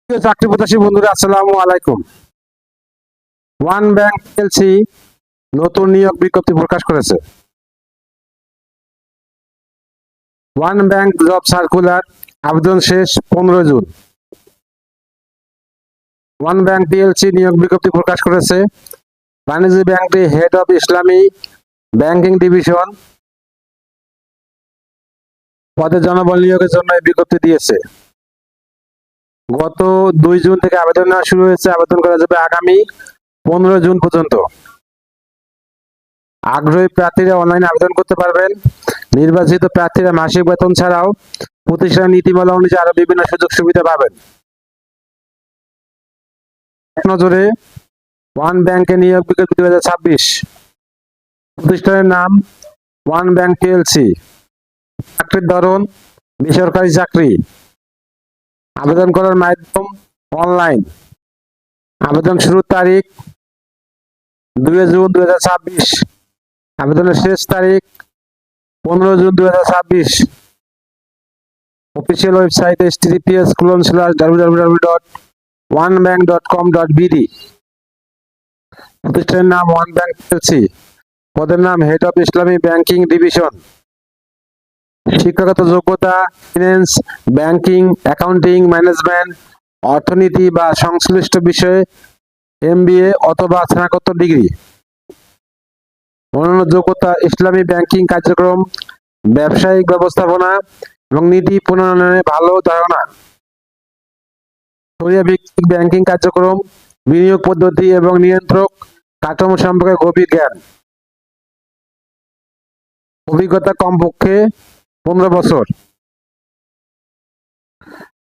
প্রিয় চাকরি প্রত্যাশী বন্ধুরা, আসসালামু আলাইকুম। ওয়ান ব্যাংক পিএলসি নতুন নিয়োগ বিজ্ঞপ্তি প্রকাশ করেছে। ওয়ান ব্যাংক জব সার্কুলার, আবেদন শেষ 15 জুন। ওয়ান ব্যাংক পিএলসি নিয়োগ বিজ্ঞপ্তি প্রকাশ করেছে। বাণিজ্য ব্যাংকটি head of Islami banking division পদে জনবল নিয়োগের জন্য এই বিজ্ঞপ্তি দিয়েছে। গত 2 জুন থেকে আবেদন নেওয়া শুরু হয়েছে। আবেদন করা যাবে আগামী 15 জুন পর্যন্ত। আগ্রহী প্রার্থীরা অনলাইনে আবেদন করতে পারবেন। নির্বাচিত প্রার্থীরা মাসিক বেতন ছাড়াও প্রতিষ্ঠানের নীতিমালা অনুযায়ী আরো বিভিন্ন সুযোগ সুবিধা পাবেন। এক নজরে ওয়ান ব্যাংকে নিয়োগ বিজ্ঞপ্তি 2026। প্রতিষ্ঠানের নাম ওয়ান ব্যাংক পিএলসি। চাকরির ধরন বেসরকারি চাকরি। আবেদন করার মাধ্যম অনলাইন। আবেদন শুরুর তারিখ 2 জুন 2026। আবেদনের শেষ তারিখ 15 জুন 2026। Official website https://www.onebank.com.bd। প্রতিষ্ঠানের নাম ওয়ান ব্যাংক পিএলসি। পদের নাম head of Islami banking division. শিক্ষাগত যোগ্যতা ফিন্যান্স, ব্যাংকিং, অ্যাকাউন্টিং, ম্যানেজমেন্ট, অর্থনীতি বা সংশ্লিষ্ট বিষয়ে MBA অথবা স্নাতকোত্তর ডিগ্রি। অন্যান্য যোগ্যতা ইসলামী ব্যাংকিং কার্যক্রম, ব্যবসায়িক ব্যবস্থাপনা এবং নীতি প্রণয়নে ভালো ধারণা, শরিয়া ভিত্তিক ব্যাংকিং কার্যক্রম, বিনিয়োগ পদ্ধতি এবং নিয়ন্ত্রক কাঠামো সম্পর্কে গভীর জ্ঞান। অভিজ্ঞতা কমপক্ষে 15 বছর।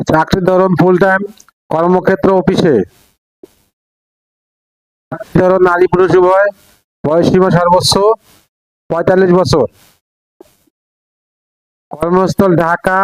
চাকরির ধরন ফুল টাইম, কর্মক্ষেত্র অফিসে। চাকরির ধরন নারী পুরুষ উভয়। বয়সসীমা সর্বোচ্চ 45 বছর। কর্মস্থল ঢাকা।